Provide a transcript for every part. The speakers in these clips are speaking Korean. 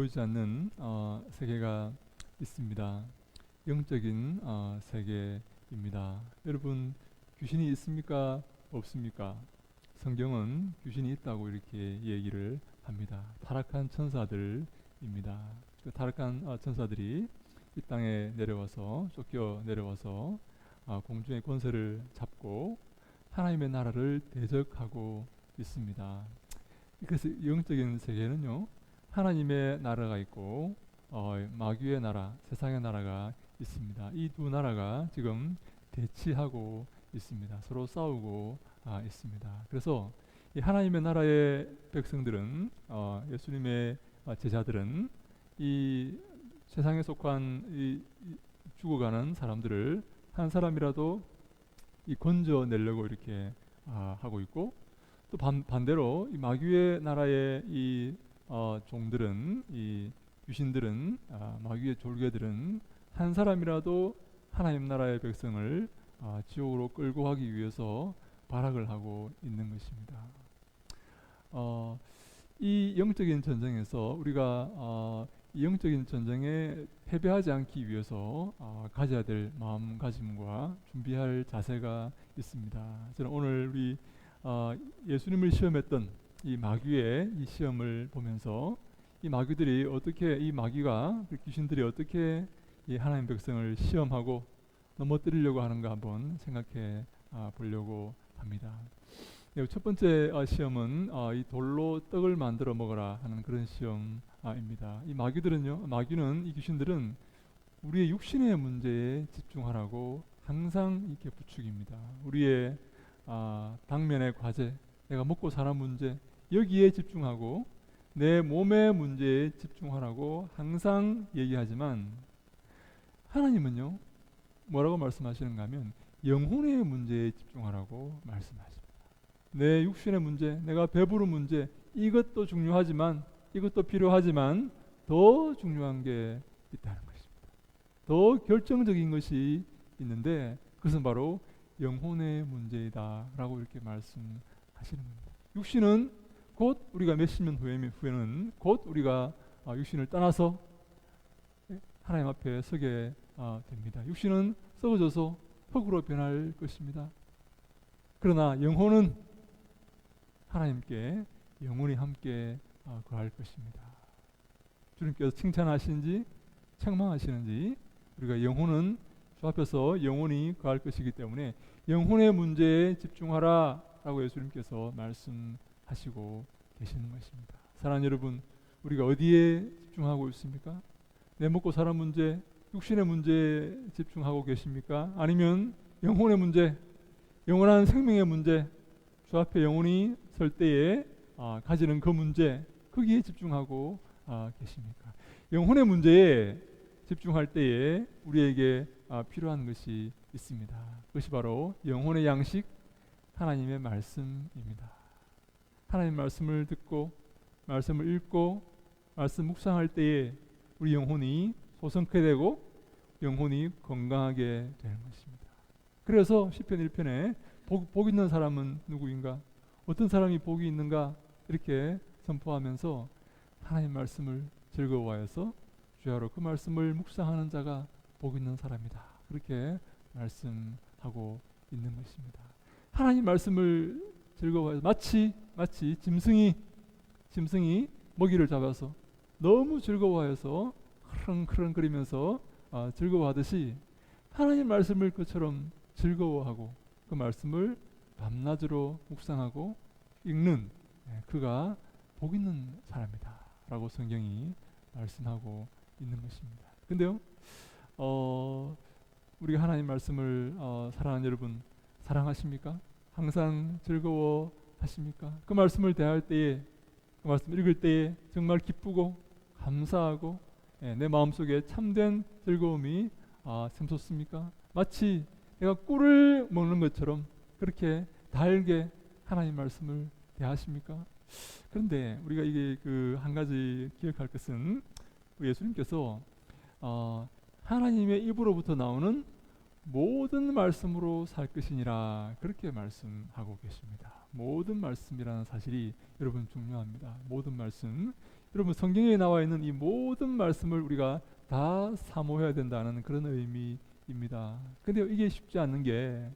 보이지 않는 세계가 있습니다. 영적인 세계입니다. 여러분, 귀신이 있습니까? 없습니까? 성경은 귀신이 있다고 이렇게 얘기를 합니다. 타락한 천사들입니다. 그 타락한 천사들이 이 땅에 내려와서 쫓겨 내려와서 공중의 권세를 잡고 하나님의 나라를 대적하고 있습니다. 그래서 영적인 세계는요, 하나님의 나라가 있고 마귀의 나라, 세상의 나라가 있습니다. 이 두 나라가 지금 대치하고 있습니다. 서로 싸우고 있습니다. 그래서 이 하나님의 나라의 백성들은 예수님의 제자들은 이 세상에 속한 이 죽어가는 사람들을 한 사람이라도 이 건져내려고 이렇게 하고 있고, 또 반대로 이 마귀의 나라의 이 종들은, 이 귀신들은, 마귀의 졸개들은 한 사람이라도 하나님 나라의 백성을 지옥으로 끌고 가기 위해서 발악을 하고 있는 것입니다. 이 영적인 전쟁에서 우리가 이 영적인 전쟁에 패배하지 않기 위해서 가져야 될 마음가짐과 준비할 자세가 있습니다. 저는 오늘 우리 예수님을 시험했던 이 마귀의 이 시험을 보면서 이 마귀들이 어떻게, 이 마귀가, 그 귀신들이 어떻게 이 하나님 백성을 시험하고 넘어뜨리려고 하는가 한번 생각해 보려고 합니다. 첫 번째 시험은 이 돌로 떡을 만들어 먹어라 하는 그런 시험입니다. 이 마귀들은요, 마귀는, 이 귀신들은 우리의 육신의 문제에 집중하라고 항상 이렇게 부추깁니다. 우리의 당면의 과제, 내가 먹고 사는 문제, 여기에 집중하고 내 몸의 문제에 집중하라고 항상 얘기하지만, 하나님은요, 뭐라고 말씀하시는가 하면 영혼의 문제에 집중하라고 말씀하십니다. 내 육신의 문제, 내가 배부른 문제, 이것도 중요하지만, 이것도 필요하지만 더 중요한 게 있다는 것입니다. 더 결정적인 것이 있는데 그것은 바로 영혼의 문제이다라고 이렇게 말씀하시는 겁니다. 육신은 곧 우리가 몇십 년 후에는 곧 우리가 육신을 떠나서 하나님 앞에 서게 됩니다. 육신은 썩어져서 흙으로 변할 것입니다. 그러나 영혼은 하나님께 영원히 함께 거할 것입니다. 주님께서 칭찬하시는지 책망하시는지 우리가 영혼은 주 앞에서 영원히 거할 것이기 때문에 영혼의 문제에 집중하라 라고 예수님께서 말씀하시고 계시는 것입니다. 사랑하는 여러분, 우리가 어디에 집중하고 있습니까? 내 먹고 사는 문제, 육신의 문제에 집중하고 계십니까? 아니면 영혼의 문제, 영원한 생명의 문제, 주 앞에 영원히 설 때에 가지는 그 문제, 거기에 집중하고 계십니까? 영혼의 문제에 집중할 때에 우리에게 필요한 것이 있습니다. 그것이 바로 영혼의 양식, 하나님의 말씀입니다. 하나님 말씀을 듣고 말씀을 읽고 말씀 묵상할 때에 우리 영혼이 소성케 되고 영혼이 건강하게 되는 것입니다. 그래서 시편 1편에 복 있는 사람은 누구인가? 어떤 사람이 복이 있는가? 이렇게 선포하면서 하나님 말씀을 즐거워하여서 주야로 그 말씀을 묵상하는 자가 복 있는 사람이다. 그렇게 말씀하고 있는 것입니다. 하나님 말씀을 즐거워해서 마치 짐승이 먹이를 잡아서 너무 즐거워해서 크렁크렁거리면서 즐거워하듯이 하나님 말씀을 그처럼 즐거워하고 그 말씀을 밤낮으로 묵상하고 읽는 그가 복 있는 사람이다 라고 성경이 말씀하고 있는 것입니다. 근데요, 우리가 하나님 말씀을 사랑하는 여러분 사랑하십니까? 항상 즐거워하십니까? 그 말씀을 대할 때에, 그 말씀을 읽을 때에 정말 기쁘고 감사하고 내 마음속에 참된 즐거움이 샘솟습니까? 마치 내가 꿀을 먹는 것처럼 그렇게 달게 하나님 말씀을 대하십니까? 그런데 우리가 이게 그 한 가지 기억할 것은 예수님께서 하나님의 입으로부터 나오는 모든 말씀으로 살 것이니라 그렇게 말씀하고 계십니다. 모든 말씀이라는 사실이 여러분 중요합니다. 모든 말씀, 여러분 성경에 나와 있는 이 모든 말씀을 우리가 다 사모해야 된다는 그런 의미입니다. 근데 이게 쉽지 않는 게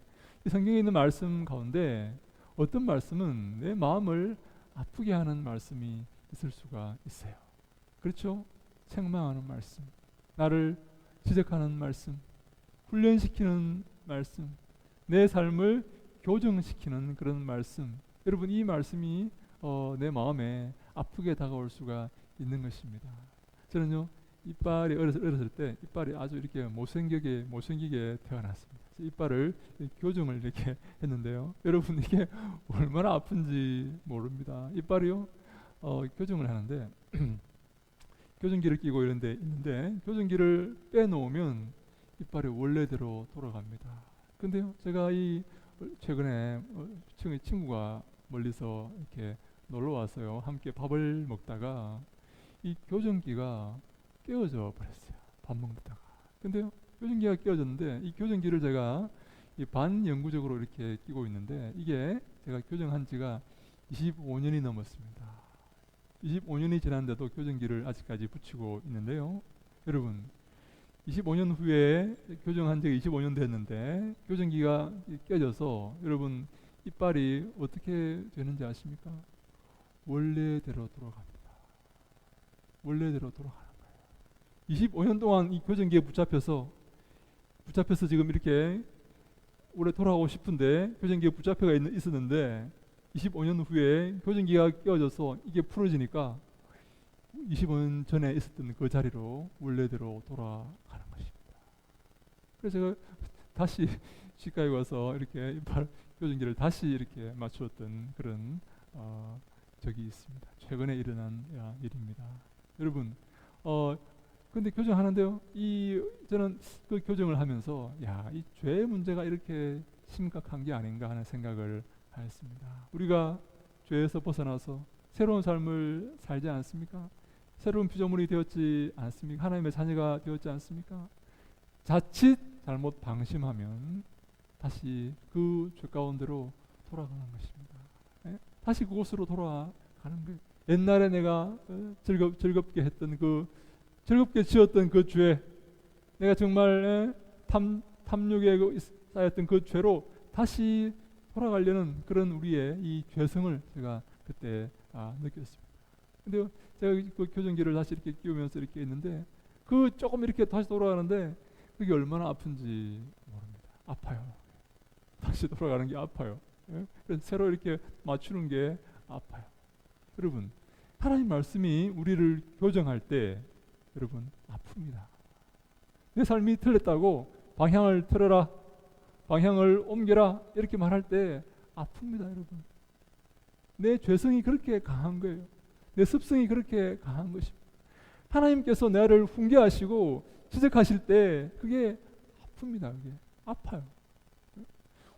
이 성경에 있는 말씀 가운데 어떤 말씀은 내 마음을 아프게 하는 말씀이 있을 수가 있어요. 그렇죠? 책망하는 말씀, 나를 지적하는 말씀, 훈련시키는 말씀, 내 삶을 교정시키는 그런 말씀. 여러분 이 말씀이 내 마음에 아프게 다가올 수가 있는 것입니다. 저는요 이빨이 어렸을 때 이빨이 아주 이렇게 못생기게 태어났습니다. 이빨을 교정을 이렇게 했는데요. 여러분 이게 얼마나 아픈지 모릅니다. 이빨이요 교정을 하는데 교정기를 끼고 이런 데 있는데 교정기를 빼놓으면 이빨이 원래대로 돌아갑니다. 근데요 제가 이 최근에 친구가 멀리서 이렇게 놀러 왔어요. 함께 밥을 먹다가 이 교정기가 깨어져 버렸어요. 밥 먹다가. 근데요 교정기가 깨어졌는데 이 교정기를 제가 이 반영구적으로 이렇게 끼고 있는데 이게 제가 교정한 지가 25년이 넘었습니다. 25년이 지났는데도 교정기를 아직까지 붙이고 있는데요. 여러분 25년 후에 교정한 지가 25년 됐는데 교정기가 깨져서 여러분 이빨이 어떻게 되는지 아십니까? 원래대로 돌아갑니다. 원래대로 돌아가는 거예요. 25년 동안 이 교정기에 붙잡혀서 지금 이렇게 원래 돌아가고 싶은데 교정기에 붙잡혀가 있었는데 25년 후에 교정기가 깨어져서 이게 풀어지니까 25년 전에 있었던 그 자리로 원래대로 돌아가는 것입니다. 그래서 제가 다시 치과에 와서 이렇게 이빨 교정기를 다시 이렇게 맞추었던 그런 적이 있습니다. 최근에 일어난 일입니다. 여러분, 근데 교정하는데요. 저는 그 교정을 하면서 이 죄의 문제가 이렇게 심각한 게 아닌가 하는 생각을 하였습니다. 우리가 죄에서 벗어나서 새로운 삶을 살지 않습니까? 새로운 피조물이 되었지 않습니까? 하나님의 자녀가 되었지 않습니까? 자칫 잘못 방심하면 다시 그 죄 가운데로 돌아가는 것입니다. 다시 그곳으로 돌아가는 거예요. 옛날에 내가 즐겁게 했던 즐겁게 지었던 그 죄, 내가 정말 탐욕에 쌓였던 그 죄로 다시 돌아가려는 그런 우리의 이 죄성을 제가 그때 느꼈습니다. 근데 제가 그 교정기를 다시 이렇게 끼우면서 이렇게 있는데 조금 이렇게 다시 돌아가는데 그게 얼마나 아픈지 모릅니다. 아파요. 다시 돌아가는 게 아파요. 그래서 새로 이렇게 맞추는 게 아파요. 여러분, 하나님 말씀이 우리를 교정할 때 여러분 아픕니다. 내 삶이 틀렸다고 방향을 틀어라, 방향을 옮겨라 이렇게 말할 때 아픕니다. 여러분, 내 죄성이 그렇게 강한 거예요. 내 습성이 그렇게 강한 것입니다. 하나님께서 나를 훈계하시고 지적하실 때 그게 아픕니다. 그게 아파요.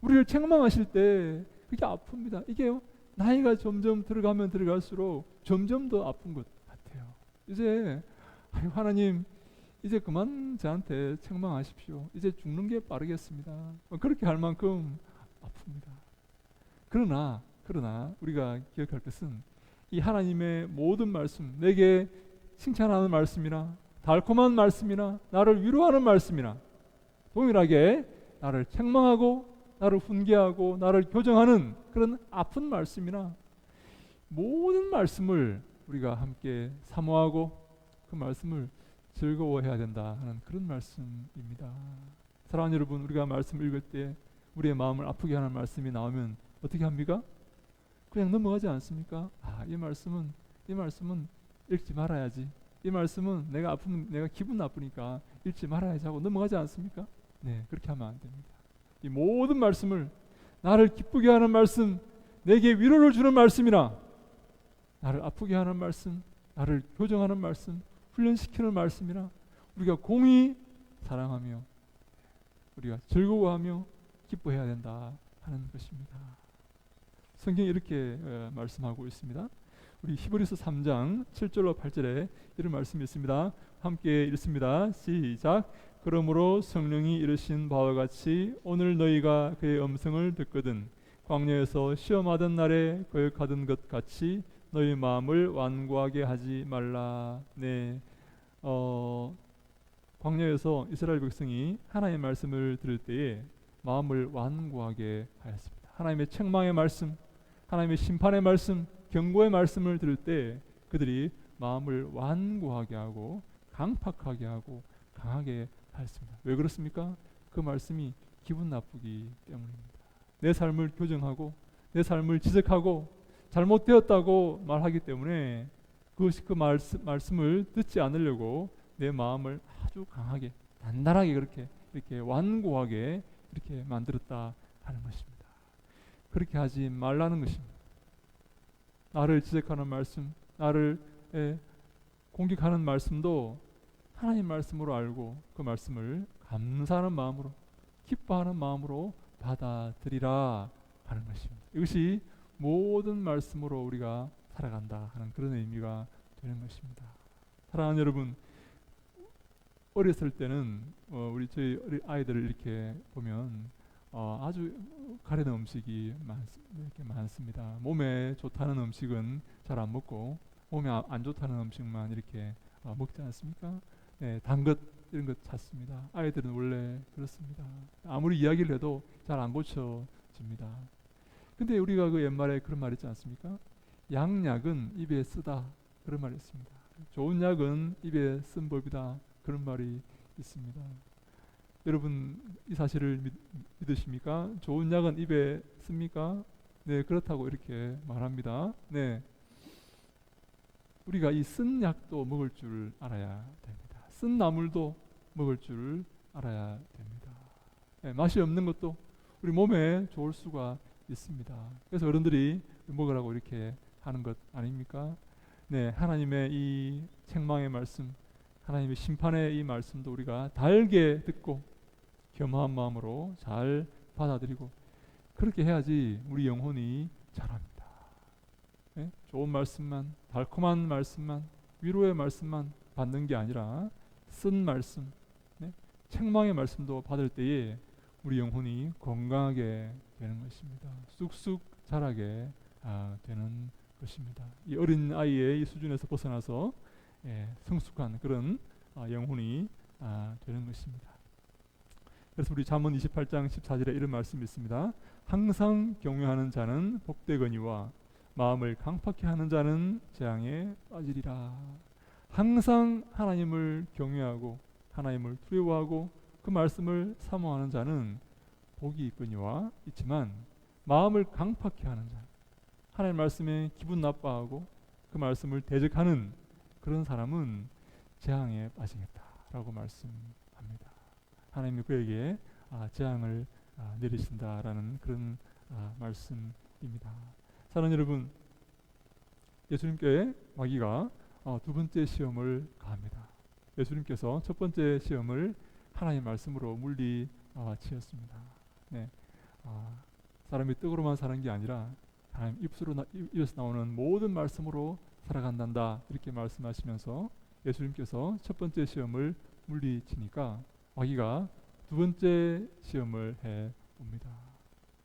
우리를 책망하실 때 그게 아픕니다. 이게요 나이가 점점 들어가면 들어갈수록 점점 더 아픈 것 같아요. 이제 하나님 이제 그만 저한테 책망하십시오. 이제 죽는 게 빠르겠습니다. 그렇게 할 만큼 아픕니다. 그러나 우리가 기억할 것은 이 하나님의 모든 말씀, 내게 칭찬하는 말씀이나 달콤한 말씀이나 나를 위로하는 말씀이나 동일하게 나를 책망하고 나를 훈계하고 나를 교정하는 그런 아픈 말씀이나 모든 말씀을 우리가 함께 사모하고 그 말씀을 즐거워해야 된다 하는 그런 말씀입니다. 사랑하는 여러분, 우리가 말씀 읽을 때 우리의 마음을 아프게 하는 말씀이 나오면 어떻게 합니까? 그냥 넘어가지 않습니까? 이 말씀은 읽지 말아야지. 이 말씀은 내가 아프면 내가 기분 나쁘니까 읽지 말아야지 하고 넘어가지 않습니까? 네, 그렇게 하면 안 됩니다. 이 모든 말씀을 나를 기쁘게 하는 말씀, 내게 위로를 주는 말씀이나 나를 아프게 하는 말씀, 나를 교정하는 말씀, 훈련시키는 말씀이나 우리가 공히 사랑하며 우리가 즐거워하며 기뻐해야 된다 하는 것입니다. 성경이 이렇게 말씀하고 있습니다. 우리 히브리서 3장 7절로 8절에 이런 말씀이 있습니다. 함께 읽습니다. 시작. 그러므로 성령이 이르신 바와 같이 오늘 너희가 그의 음성을 듣거든 광야에서 시험하던 날에 거역하던 것 같이 너희 마음을 완고하게 하지 말라. 네, 광야에서 이스라엘 백성이 하나님의 말씀을 들을 때에 마음을 완고하게 하였습니다. 하나님의 책망의 말씀, 하나님의 심판의 말씀, 경고의 말씀을 들을 때 그들이 마음을 완고하게 하고 강팍하게 하고 강하게 하였습니다. 왜 그렇습니까? 그 말씀이 기분 나쁘기 때문입니다. 내 삶을 교정하고 내 삶을 지적하고 잘못되었다고 말하기 때문에 그 말씀을 듣지 않으려고 내 마음을 아주 강하게 단단하게 그렇게 이렇게 완고하게 이렇게 만들었다 하는 것입니다. 그렇게 하지 말라는 것입니다. 나를 지적하는 말씀, 나를 공격하는 말씀도 하나님 말씀으로 알고 그 말씀을 감사하는 마음으로 기뻐하는 마음으로 받아들이라 하는 것입니다. 이것이 모든 말씀으로 우리가 살아간다 하는 그런 의미가 되는 것입니다. 사랑하는 여러분, 어렸을 때는 저희 아이들을 이렇게 보면 아주 가려는 음식이 이렇게 많습니다. 몸에 좋다는 음식은 잘 안 먹고 몸에 안 좋다는 음식만 이렇게 먹지 않습니까? 네, 단 것 이런 것 찾습니다. 아이들은 원래 그렇습니다. 아무리 이야기를 해도 잘 안 고쳐집니다. 근데 우리가 그 옛말에 그런 말 있지 않습니까? 양약은 입에 쓰다 그런 말이 있습니다. 좋은 약은 입에 쓴 법이다 그런 말이 있습니다. 여러분 이 사실을 믿으십니까? 좋은 약은 입에 씁니까? 네, 그렇다고 이렇게 말합니다. 네, 우리가 이 쓴 약도 먹을 줄 알아야 됩니다. 쓴 나물도 먹을 줄 알아야 됩니다. 네, 맛이 없는 것도 우리 몸에 좋을 수가 있습니다. 그래서 어른들이 먹으라고 이렇게 하는 것 아닙니까? 네, 하나님의 이 책망의 말씀, 하나님의 심판의 이 말씀도 우리가 달게 듣고 겸허한 마음으로 잘 받아들이고 그렇게 해야지 우리 영혼이 자랍니다. 네? 좋은 말씀만, 달콤한 말씀만, 위로의 말씀만 받는 게 아니라 쓴 말씀, 네? 책망의 말씀도 받을 때에 우리 영혼이 건강하게 되는 것입니다. 쑥쑥 자라게 되는 것입니다. 이 어린 아이의 이 수준에서 벗어나서 성숙한 그런 영혼이 되는 것입니다. 그래서 우리 잠언 28장 14절에 이런 말씀이 있습니다. 항상 경외하는 자는 복되거니와 마음을 강팍히 하는 자는 재앙에 빠지리라. 항상 하나님을 경외하고 하나님을 두려워하고 그 말씀을 사모하는 자는 복이 있거니와 있지만 마음을 강팍히 하는 자, 하나님 말씀에 기분 나빠하고 그 말씀을 대적하는 그런 사람은 재앙에 빠지겠다라고 말씀합니다. 하나님이 그에게 재앙을 내리신다라는 그런 말씀입니다. 사랑하는 여러분, 예수님께 마귀가 두 번째 시험을 가합니다. 예수님께서 첫 번째 시험을 하나님 말씀으로 물리치셨습니다. 네, 사람이 떡으로만 사는 게 아니라 하나님 입에서 나오는 모든 말씀으로 살아간단다 이렇게 말씀하시면서 예수님께서 첫 번째 시험을 물리치니까 마귀가 두 번째 시험을 해 옵니다.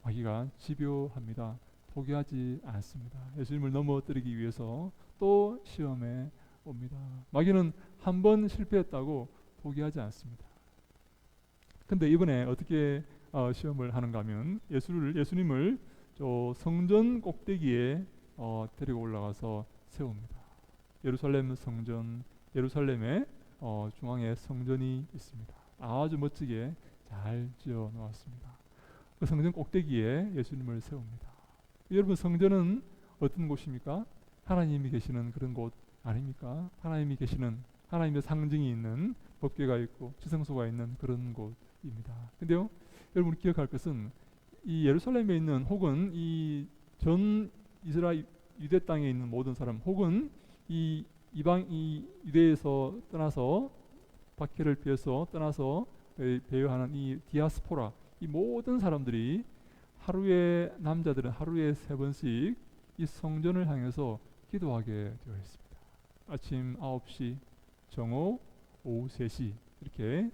마귀가 집요합니다. 포기하지 않습니다. 예수님을 넘어뜨리기 위해서 또 시험에 옵니다. 마귀는 한 번 실패했다고 포기하지 않습니다. 근데 이번에 어떻게 시험을 하는가 하면 예수님을 저 성전 꼭대기에 데리고 올라가서 세웁니다. 예루살렘 성전, 예루살렘의 중앙에 성전이 있습니다. 아주 멋지게 잘 지어 놓았습니다. 그 성전 꼭대기에 예수님을 세웁니다. 여러분, 성전은 어떤 곳입니까? 하나님이 계시는 그런 곳 아닙니까? 하나님이 계시는, 하나님의 상징이 있는 법궤가 있고 지성소가 있는 그런 곳입니다. 근데요, 여러분 기억할 것은 이 예루살렘에 있는 혹은 이 전 이스라엘 유대 땅에 있는 모든 사람 혹은 이 유대에서 떠나서 박해를 피해서 떠나서 배회하는 이 디아스포라, 이 모든 사람들이 남자들은 하루에 3번씩 이 성전을 향해서 기도하게 되어 있습니다. 아침 9시, 정오, 오후 3시 이렇게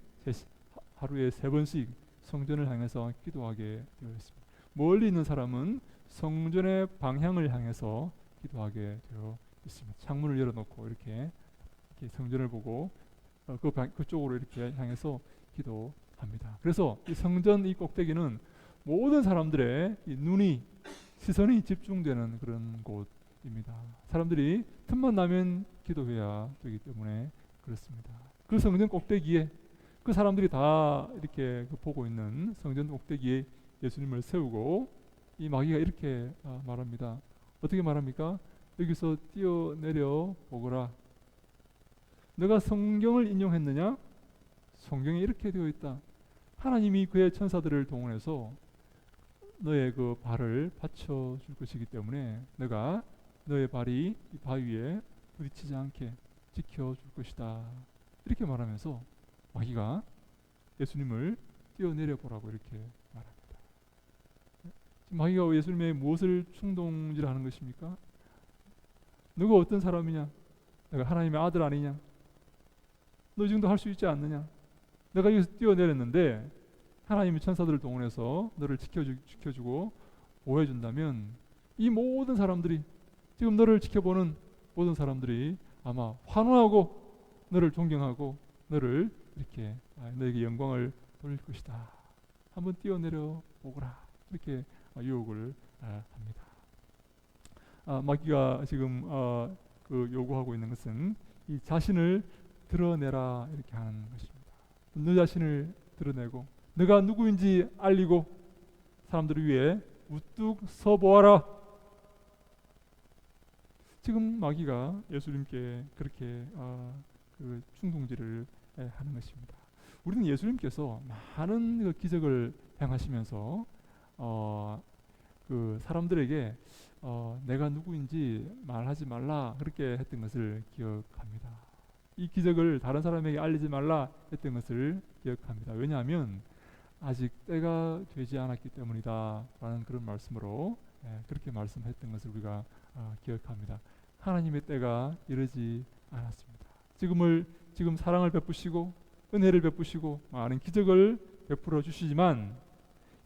하루에 3번씩 성전을 향해서 기도하게 되어 있습니다. 멀리 있는 사람은 성전의 방향을 향해서 기도하게 되어 있습니다. 창문을 열어놓고 이렇게 성전을 보고 그쪽으로 이렇게 향해서 기도합니다. 그래서 이 성전 이 꼭대기는 모든 사람들의 이 시선이 집중되는 그런 곳입니다. 사람들이 틈만 나면 기도해야 되기 때문에 그렇습니다. 그 성전 꼭대기에 그 사람들이 다 이렇게 보고 있는 성전 꼭대기에 예수님을 세우고 이 마귀가 이렇게 말합니다. 어떻게 말합니까? 여기서 뛰어내려 보거라. 너가 성경을 인용했느냐? 성경에 이렇게 되어 있다. 하나님이 그의 천사들을 동원해서 너의 그 발을 받쳐줄 것이기 때문에 너가 너의 발이 이 바위에 부딪히지 않게 지켜줄 것이다. 이렇게 말하면서 마귀가 예수님을 뛰어내려 보라고 이렇게 말합니다. 마귀가 예수님의 무엇을 충동질하는 것입니까? 너가 어떤 사람이냐? 내가 하나님의 아들 아니냐? 너 이 정도 할 수 있지 않느냐? 내가 여기서 뛰어내렸는데 하나님의 천사들을 동원해서 너를 지켜주고 보호해준다면 이 모든 사람들이 지금 너를 지켜보는 모든 사람들이 아마 환호하고 너를 존경하고 너를 이렇게 너에게 영광을 돌릴 것이다. 한번 뛰어내려 보거라. 이렇게 유혹을 합니다. 마귀가 지금 그 요구하고 있는 것은 이 자신을 드러내라 이렇게 하는 것입니다. 너 자신을 드러내고 너가 누구인지 알리고 사람들을 위해 우뚝 서 보아라. 지금 마귀가 예수님께 그렇게 그 충동질을 하는 것입니다. 우리는 예수님께서 많은 그 기적을 행하시면서 그 사람들에게 내가 누구인지 말하지 말라 그렇게 했던 것을 기억합니다. 이 기적을 다른 사람에게 알리지 말라 했던 것을 기억합니다. 왜냐하면 아직 때가 되지 않았기 때문이다 라는 그런 말씀으로 그렇게 말씀했던 것을 우리가 기억합니다. 하나님의 때가 이르지 않았습니다. 지금 사랑을 베푸시고 은혜를 베푸시고 많은 기적을 베풀어 주시지만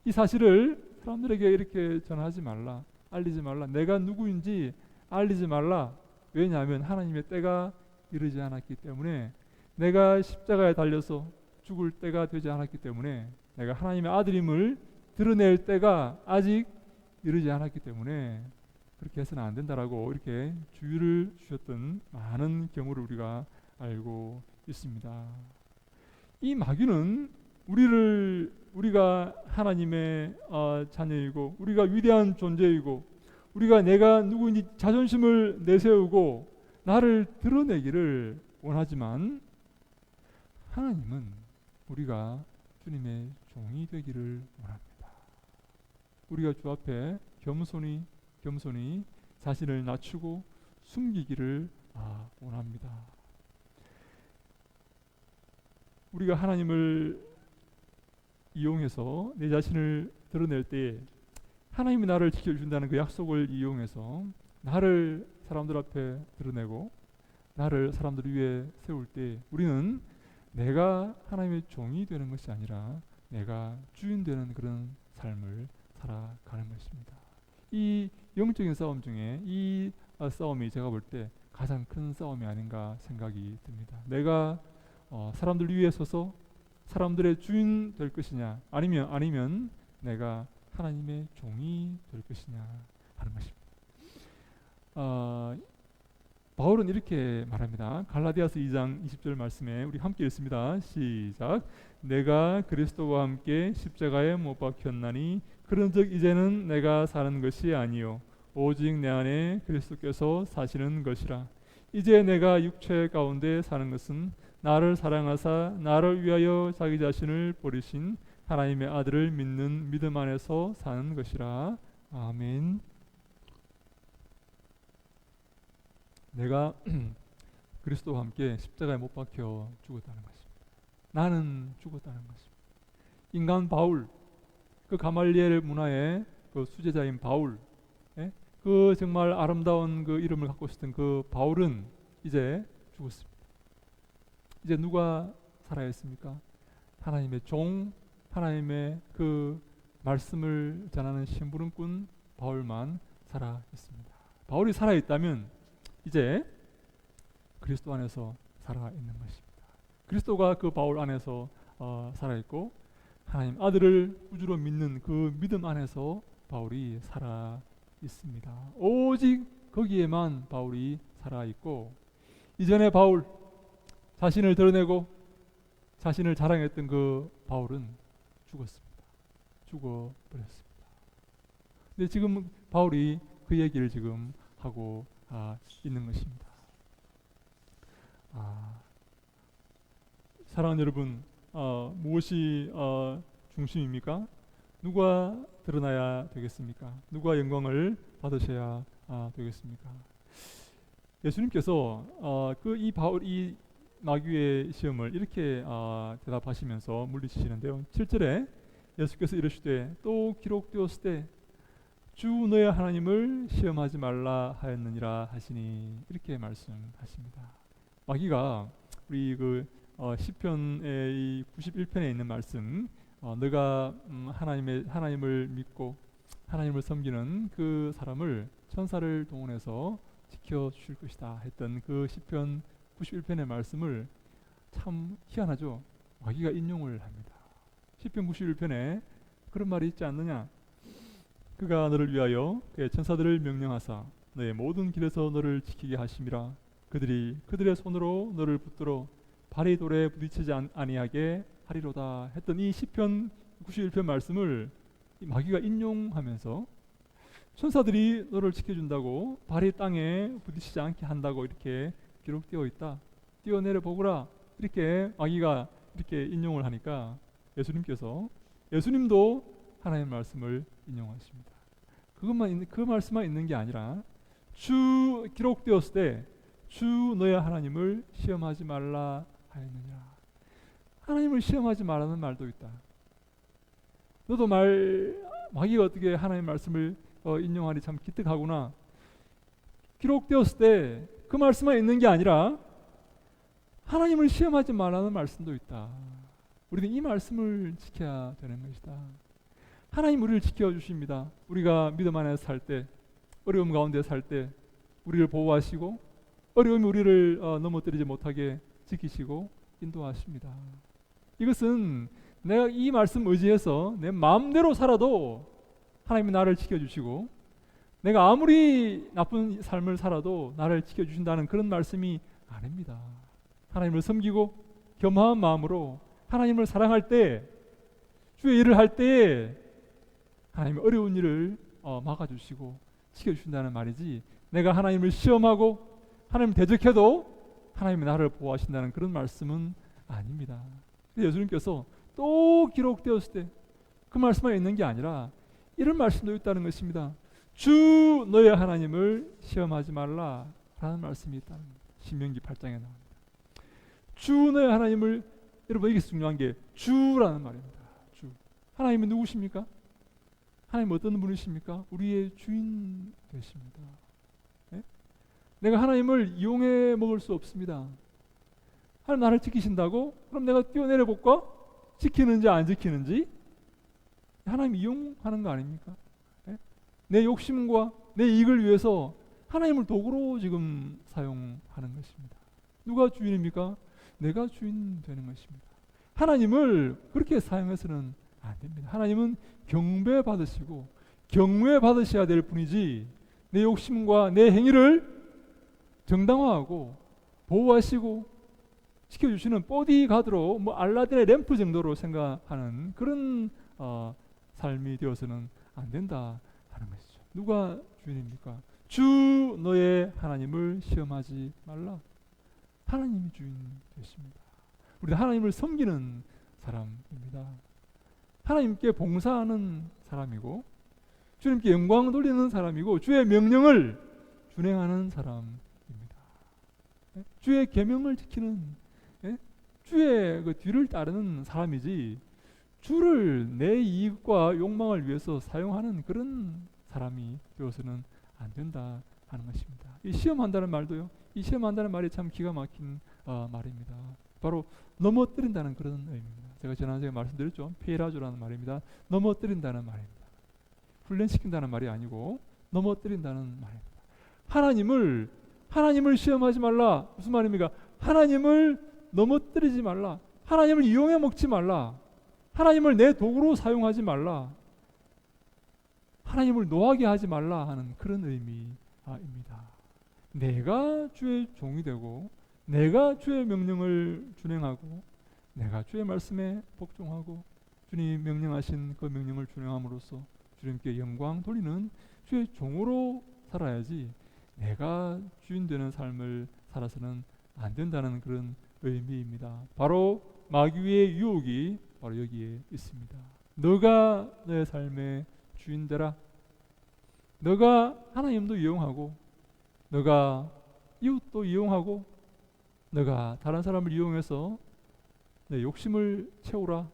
이 사실을 사람들에게 이렇게 전하지 말라, 알리지 말라, 내가 누구인지 알리지 말라. 왜냐하면 하나님의 때가 이르지 않았기 때문에, 내가 십자가에 달려서 죽을 때가 되지 않았기 때문에, 내가 하나님의 아들임을 드러낼 때가 아직 이르지 않았기 때문에 그렇게 해서는 안 된다라고 이렇게 주의를 주셨던 많은 경우를 우리가 알고 있습니다. 이 마귀는 우리가 하나님의 자녀이고 우리가 위대한 존재이고 우리가 내가 누구인지 자존심을 내세우고 나를 드러내기를 원하지만, 하나님은 우리가 주님의 종이 되기를 원합니다. 우리가 주 앞에 겸손히 자신을 낮추고 숨기기를 원합니다. 우리가 하나님을 이용해서 내 자신을 드러낼 때 하나님이 나를 지켜준다는 그 약속을 이용해서 나를 사람들 앞에 드러내고 나를 사람들 위에 세울 때 우리는 내가 하나님의 종이 되는 것이 아니라 내가 주인 되는 그런 삶을 살아가는 것입니다. 이 영적인 싸움 중에 이 싸움이 제가 볼 때 가장 큰 싸움이 아닌가 생각이 듭니다. 내가 사람들 위에 서서 사람들의 주인 될 것이냐, 아니면 내가 하나님의 종이 될 것이냐 하는 것입니다. 바울은 이렇게 말합니다. 갈라디아서 2장 20절 말씀에 우리 함께 읽습니다. 시작. 내가 그리스도와 함께 십자가에 못 박혔나니 그런즉 이제는 내가 사는 것이 아니요 오직 내 안에 그리스도께서 사시는 것이라. 이제 내가 육체 가운데 사는 것은 나를 사랑하사 나를 위하여 자기 자신을 버리신 하나님의 아들을 믿는 믿음 안에서 사는 것이라. 아멘. 내가 그리스도와 함께 십자가에 못 박혀 죽었다는 것입니다. 나는 죽었다는 것입니다. 인간 바울, 그 가말리엘 문화의 그 수제자인 바울, 그 정말 아름다운 그 이름을 갖고 있었던 그 바울은 이제 죽었습니다. 이제 누가 살아있습니까? 하나님의 종, 하나님의 그 말씀을 전하는 심부름꾼 바울만 살아 있습니다. 바울이 살아있다면 이제 그리스도 안에서 살아있는 것입니다. 그리스도가 그 바울 안에서 살아있고 하나님 아들을 구주로 믿는 그 믿음 안에서 바울이 살아있습니다. 오직 거기에만 바울이 살아있고, 이전에 바울 자신을 드러내고 자신을 자랑했던 그 바울은 죽었습니다. 죽어버렸습니다. 근데 지금 바울이 그 얘기를 지금 하고 있는 것입니다. 사랑하는 여러분, 무엇이 중심입니까? 누가 드러나야 되겠습니까? 누가 영광을 받으셔야 되겠습니까? 예수님께서 이 바울 이 마귀의 시험을 이렇게 대답하시면서 물리치시는데요. 7절에 예수께서 이르시되 또 기록되었을 때 주 너의 하나님을 시험하지 말라 하였느니라 하시니, 이렇게 말씀하십니다. 마귀가 우리 그 시편의 이 91편에 있는 말씀, 너가 하나님을 믿고 하나님을 섬기는 그 사람을 천사를 동원해서 지켜 주실 것이다 했던 그 시편 91편의 말씀을, 참 희한하죠. 마귀가 인용을 합니다. 시편 91편에 그런 말이 있지 않느냐? 그가 너를 위하여 그의 천사들을 명령하사 너의 모든 길에서 너를 지키게 하심이라. 그들의 손으로 너를 붙들어 발이 돌에 부딪히지 아니하게 하리로다 했던 이 시편 91편 말씀을 마귀가 인용하면서 천사들이 너를 지켜준다고, 발이 땅에 부딪히지 않게 한다고 이렇게 기록되어 있다, 뛰어내려 보거라, 이렇게 마귀가 이렇게 인용을 하니까 예수님도 하나님의 말씀을 인용하십니다. 그 말씀만 있는 게 아니라 기록되었을 때 주 너의 하나님을 시험하지 말라 하였느니라. 하나님을 시험하지 말라는 말도 있다. 너도 마귀가 어떻게 하나님의 말씀을 인용하니 참 기특하구나. 기록되었을 때 그 말씀만 있는 게 아니라 하나님을 시험하지 말라는 말씀도 있다. 우리는 이 말씀을 지켜야 되는 것이다. 하나님 우리를 지켜주십니다. 우리가 믿음 안에서 살 때, 어려움 가운데 살 때 우리를 보호하시고 어려움이 우리를 넘어뜨리지 못하게 지키시고 인도하십니다. 이것은 내가 이 말씀 의지해서 내 마음대로 살아도 하나님이 나를 지켜주시고, 내가 아무리 나쁜 삶을 살아도 나를 지켜주신다는 그런 말씀이 아닙니다. 하나님을 섬기고 겸허한 마음으로 하나님을 사랑할 때, 주의 일을 할 때에 하나님이 어려운 일을 막아주시고 지켜주신다는 말이지, 내가 하나님을 시험하고 하나님을 대적해도 하나님이 나를 보호하신다는 그런 말씀은 아닙니다. 예수님께서 또 기록되었을 때 그 말씀만 있는 게 아니라 이런 말씀도 있다는 것입니다. 주 너의 하나님을 시험하지 말라 라는 말씀이 있다는 겁니다. 신명기 8장에 나옵니다. 주 너의 하나님을, 여러분 이게 중요한 게 주라는 말입니다. 주. 하나님은 누구십니까? 하나님 어떤 분이십니까? 우리의 주인 되십니다. 네? 내가 하나님을 이용해 먹을 수 없습니다. 하나님 나를 지키신다고? 그럼 내가 뛰어내려 볼까? 지키는지 안 지키는지? 하나님 이용하는 거 아닙니까? 네? 내 욕심과 내 이익을 위해서 하나님을 도구로 지금 사용하는 것입니다. 누가 주인입니까? 내가 주인 되는 것입니다. 하나님을 그렇게 사용해서는 안 됩니다. 하나님은 경배받으시고 경외받으셔야 될 분이지, 내 욕심과 내 행위를 정당화하고 보호하시고 지켜주시는 보디가드로, 알라딘의 램프 정도로 생각하는 그런 삶이 되어서는 안 된다 하는 것이죠. 누가 주인입니까? 주 너의 하나님을 시험하지 말라. 하나님이 주인 되십니다. 우리는 하나님을 섬기는 사람입니다. 하나님께 봉사하는 사람이고 주님께 영광 돌리는 사람이고 주의 명령을 준행하는 사람입니다. 주의 계명을 지키는, 주의 그 뒤를 따르는 사람이지, 주를 내 이익과 욕망을 위해서 사용하는 그런 사람이 되어서는 안 된다 하는 것입니다. 이 시험한다는 말도요, 이 시험한다는 말이 참 기가 막힌 말입니다. 바로 넘어뜨린다는 그런 의미입니다. 제가 지난주에 말씀드렸죠. 페이라조라는 말입니다. 넘어뜨린다는 말입니다. 훈련시킨다는 말이 아니고 넘어뜨린다는 말입니다. 하나님을 시험하지 말라. 무슨 말입니까? 하나님을 넘어뜨리지 말라. 하나님을 이용해 먹지 말라. 하나님을 내 도구로 사용하지 말라. 하나님을 노하게 하지 말라 하는 그런 의미입니다. 내가 주의 종이 되고 내가 주의 명령을 준행하고 내가 주의 말씀에 복종하고 주님 명령하신 그 명령을 준행함으로써 주님께 영광 돌리는 주의 종으로 살아야지 내가 주인 되는 삶을 살아서는 안 된다는 그런 의미입니다. 바로 마귀의 유혹이 바로 여기에 있습니다. 너가 내 삶의 주인 되라. 너가 하나님도 이용하고 너가 이웃도 이용하고 너가 다른 사람을 이용해서 내 욕심을 채우라.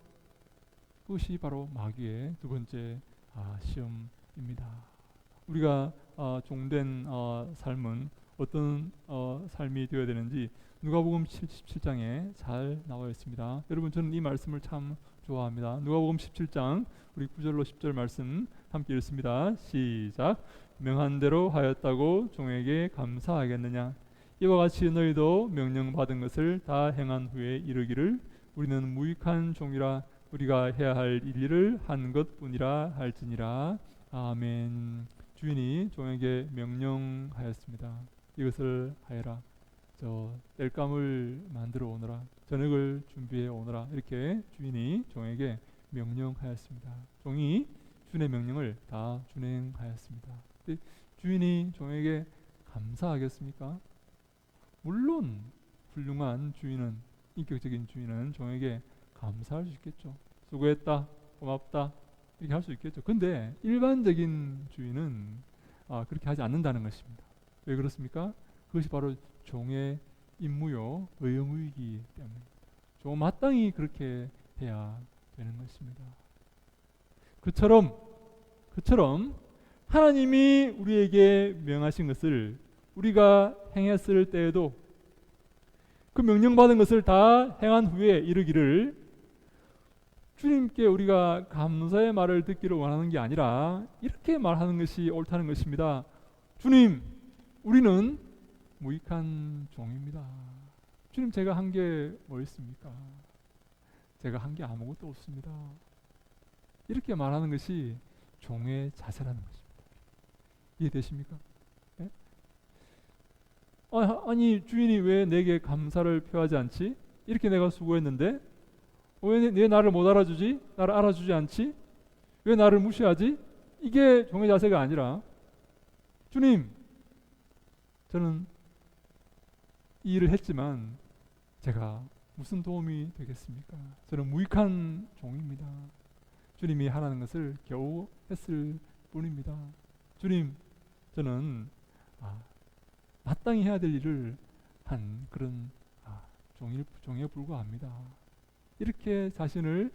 그것이 바로 마귀의 두 번째 시험입니다. 우리가 종된 삶은 어떤 삶이 되어야 되는지 누가복음 17장에 잘 나와 있습니다. 여러분, 저는 이 말씀을 참 좋아합니다. 누가복음 17장 우리 9절로 10절 말씀 함께 읽습니다. 시작. 명한 대로 하였다고 종에게 감사하겠느냐? 이와 같이 너희도 명령받은 것을 다 행한 후에 이르기를 우리는 무익한 종이라 우리가 해야 할 일을 한 것뿐이라 할지니라. 아멘. 주인이 종에게 명령하였습니다. 이것을 하여라. 저 땔감을 만들어 오너라. 저녁을 준비해 오너라. 이렇게 주인이 종에게 명령하였습니다. 종이 주인의 명령을 다 준행하였습니다. 주인이 종에게 감사하겠습니까? 물론 훌륭한 주인은, 인격적인 주인은 종에게 감사할 수 있겠죠. 수고했다, 고맙다 이렇게 할 수 있겠죠. 근데 일반적인 주인은 그렇게 하지 않는다는 것입니다. 왜 그렇습니까? 그것이 바로 종의 임무요 의무이기 때문입니다. 종은 마땅히 그렇게 해야 되는 것입니다. 그처럼 하나님이 우리에게 명하신 것을 우리가 행했을 때에도 그 명령받은 것을 다 행한 후에 이르기를 주님께 우리가 감사의 말을 듣기를 원하는 게 아니라 이렇게 말하는 것이 옳다는 것입니다. 주님, 우리는 무익한 종입니다. 주님, 제가 한 게 뭐 있습니까? 제가 한 게 아무것도 없습니다. 이렇게 말하는 것이 종의 자세라는 것입니다. 이해되십니까? 네? 아니 주인이 왜 내게 감사를 표하지 않지? 이렇게 내가 수고했는데 왜 나를 못 알아주지? 나를 알아주지 않지? 왜 나를 무시하지? 이게 종의 자세가 아니라 주님, 저는 이 일을 했지만 제가 무슨 도움이 되겠습니까? 저는 무익한 종입니다. 주님이 하라는 것을 겨우 했을 뿐입니다. 주님, 저는 마땅히 해야 될 일을 한 그런 종에 불과합니다. 이렇게 자신을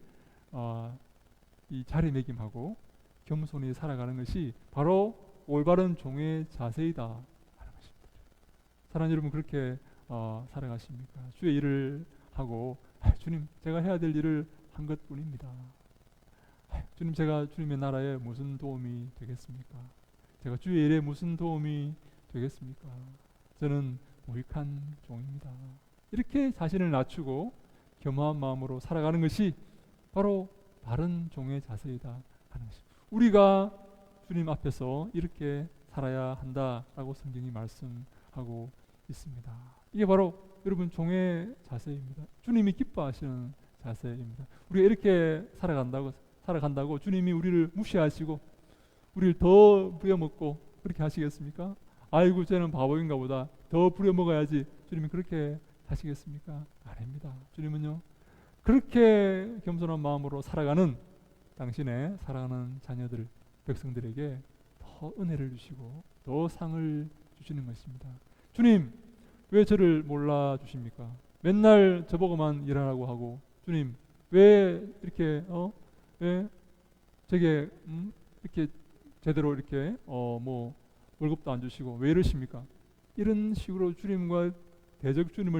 이 자리매김하고 겸손히 살아가는 것이 바로 올바른 종의 자세이다 하는 것입니다. 사랑하는 여러분, 그렇게 살아가십니까? 주의 일을 하고 주님, 제가 해야 될 일을 한 것뿐입니다. 주님, 제가 주님의 나라에 무슨 도움이 되겠습니까? 제가 주의 일에 무슨 도움이 되겠습니까? 저는 무익한 종입니다. 이렇게 자신을 낮추고 겸허한 마음으로 살아가는 것이 바로 바른 종의 자세이다 하는 것입니다. 우리가 주님 앞에서 이렇게 살아야 한다라고 성경이 말씀하고 있습니다. 이게 바로 여러분 종의 자세입니다. 주님이 기뻐하시는 자세입니다. 우리가 이렇게 살아간다고 주님이 우리를 무시하시고 우리를 더 부려먹고 그렇게 하시겠습니까? 아이고, 쟤는 바보인가 보다, 더 부려먹어야지, 주님이 그렇게 하시겠습니까? 아닙니다. 주님은요, 그렇게 겸손한 마음으로 살아가는 당신의 사랑하는 자녀들, 백성들에게 더 은혜를 주시고 더 상을 주시는 것입니다. 주님, 왜 저를 몰라 주십니까? 맨날 저보고만 일하라고 하고, 주님 왜 이렇게 왜 저게 이렇게 제대로 이렇게 뭐 월급도 안 주시고 왜 이러십니까? 이런 식으로 주님을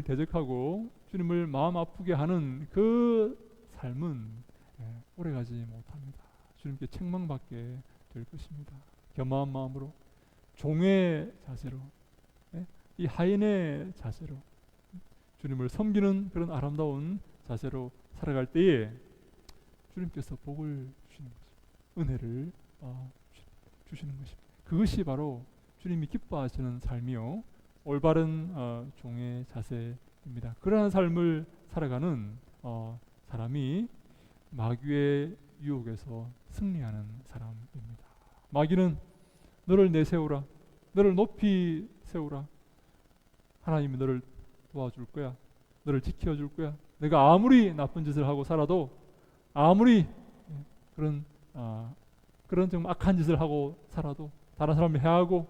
대적하고 주님을 마음 아프게 하는 그 삶은 오래가지 못합니다. 주님께 책망받게 될 것입니다. 겸허한 마음으로 종의 자세로, 예? 이 하인의 자세로 주님을 섬기는 그런 아름다운 자세로 살아갈 때에 주님께서 복을 주시는 것입니다. 은혜를 주시는 것입니다. 그것이 바로 주님이 기뻐하시는 삶이요 올바른 종의 자세입니다. 그러한 삶을 살아가는 사람이 마귀의 유혹에서 승리하는 사람입니다. 마귀는 너를 내세우라, 너를 높이 세우라, 하나님이 너를 도와줄 거야, 너를 지켜줄 거야, 내가 아무리 나쁜 짓을 하고 살아도, 아무리 그런 좀 악한 짓을 하고 살아도, 다른 사람을 해하고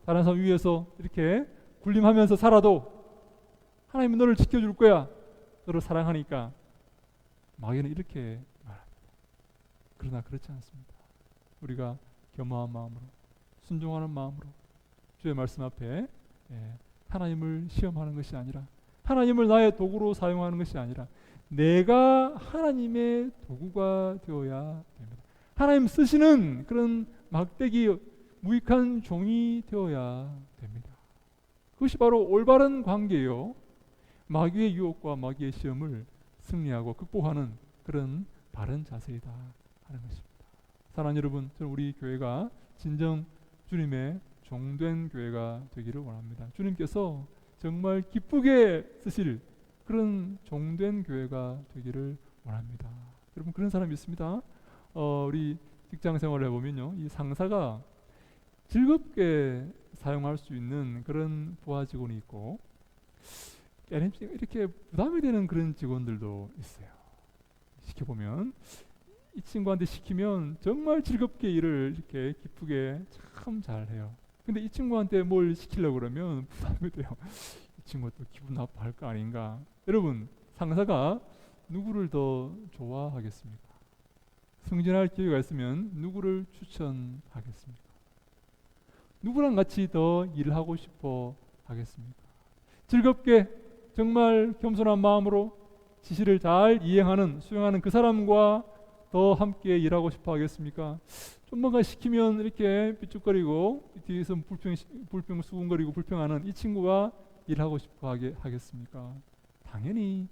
다른 사람 위해서 이렇게 군림하면서 살아도 하나님은 너를 지켜줄 거야, 너를 사랑하니까. 마귀는 이렇게 말합니다. 그러나 그렇지 않습니다. 우리가 겸허한 마음으로, 순종하는 마음으로 주의 말씀 앞에 하나님을 시험하는 것이 아니라, 하나님을 나의 도구로 사용하는 것이 아니라 내가 하나님의 도구가 되어야 됩니다. 하나님 쓰시는 그런 막대기 무익한 종이 되어야 됩니다. 그것이 바로 올바른 관계요 마귀의 유혹과 마귀의 시험을 승리하고 극복하는 그런 바른 자세이다 하는 것입니다. 사랑하는 여러분, 저는 우리 교회가 진정 주님의 종된 교회가 되기를 원합니다. 주님께서 정말 기쁘게 쓰실 그런 종된 교회가 되기를 원합니다. 여러분, 그런 사람이 있습니다. 우리 직장 생활을 해보면요, 이 상사가 즐겁게 사용할 수 있는 그런 부하 직원이 있고, 이렇게 부담이 되는 그런 직원들도 있어요. 시켜보면 이 친구한테 시키면 정말 즐겁게 일을 이렇게 기쁘게 참 잘해요. 근데 이 친구한테 뭘 시키려고 그러면 부담이 돼요. 이 친구가 또 기분 나빠할 거 아닌가. 여러분, 상사가 누구를 더 좋아하겠습니까? 승진할 기회가 있으면 누구를 추천하겠습니까? 누구랑 같이 더 일하고 싶어 하겠습니까? 즐겁게 정말 겸손한 마음으로 지시를 잘 이행하는, 수행하는 그 사람과 더 함께 일하고 싶어 하겠습니까? 좀 뭔가 시키면 이렇게 삐죽거리고 뒤에서 불평 수군거리고 불평하는 이 친구와 일하고 싶어 하겠습니까? 당연히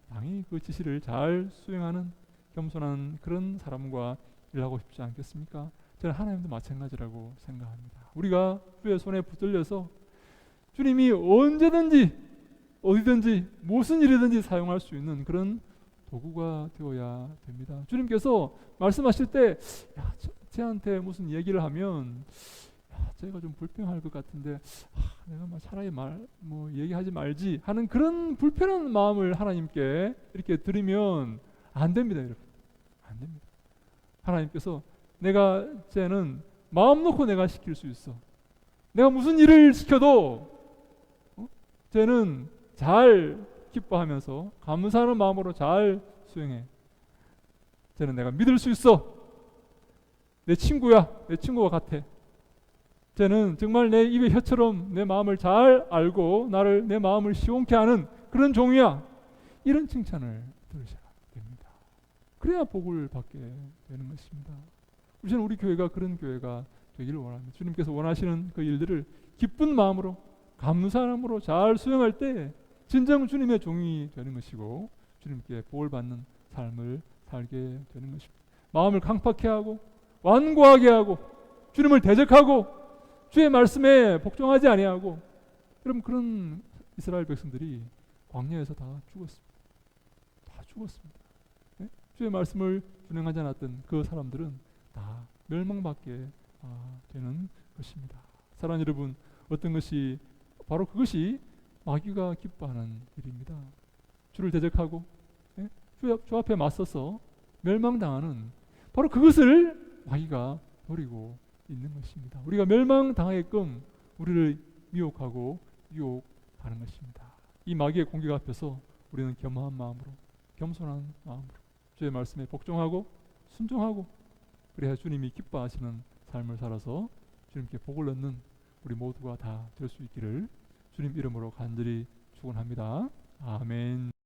당연히 그 지시를 잘 수행하는 겸손한 그런 사람과 일하고 싶지 않겠습니까? 저는 하나님도 마찬가지라고 생각합니다. 우리가 주의 손에 붙들려서 주님이 언제든지 어디든지 무슨 일이든지 사용할 수 있는 그런 도구가 되어야 됩니다. 주님께서 말씀하실 때, 쟤한테 무슨 얘기를 하면 제가 좀 불평할 것 같은데 내가 차라리 얘기하지 말지 하는 그런 불편한 마음을 하나님께 이렇게 드리면 안 됩니다, 여러분. 안 됩니다. 하나님께서 쟤는 마음 놓고 내가 시킬 수 있어. 내가 무슨 일을 시켜도 쟤는 잘 기뻐하면서 감사하는 마음으로 잘 수행해. 쟤는 내가 믿을 수 있어. 내 친구야. 내 친구와 같아. 쟤는 정말 내 입의 혀처럼 내 마음을 잘 알고 내 마음을 시원케 하는 그런 종이야. 이런 칭찬을 들으셔야 됩니다. 그래야 복을 받게 되는 것입니다. 저는 우리 교회가 그런 교회가 되기를 원합니다. 주님께서 원하시는 그 일들을 기쁜 마음으로 감사함으로 잘 수행할 때 진정 주님의 종이 되는 것이고 주님께 복을 받는 삶을 살게 되는 것입니다. 마음을 강팍해 하고 완고하게 하고 주님을 대적하고 주의 말씀에 복종하지 아니하고, 여러분, 그런 이스라엘 백성들이 광야에서 다 죽었습니다. 다 죽었습니다. 네? 주의 말씀을 준행하지 않았던 그 사람들은 다 멸망받게 되는 것입니다. 사랑하는 여러분, 어떤 것이 바로 그것이 마귀가 기뻐하는 일입니다. 주를 대적하고 주 앞에 맞서서 멸망당하는 바로 그것을 마귀가 노리고 있는 것입니다. 우리가 멸망당하게끔 우리를 미혹하고 유혹하는 것입니다. 이 마귀의 공격 앞에서 우리는 겸허한 마음으로, 겸손한 마음으로 주의 말씀에 복종하고 순종하고, 그래야 주님이 기뻐하시는 삶을 살아서 주님께 복을 얻는 우리 모두가 다 될 수 있기를 주님 이름으로 간절히 축원합니다. 아멘.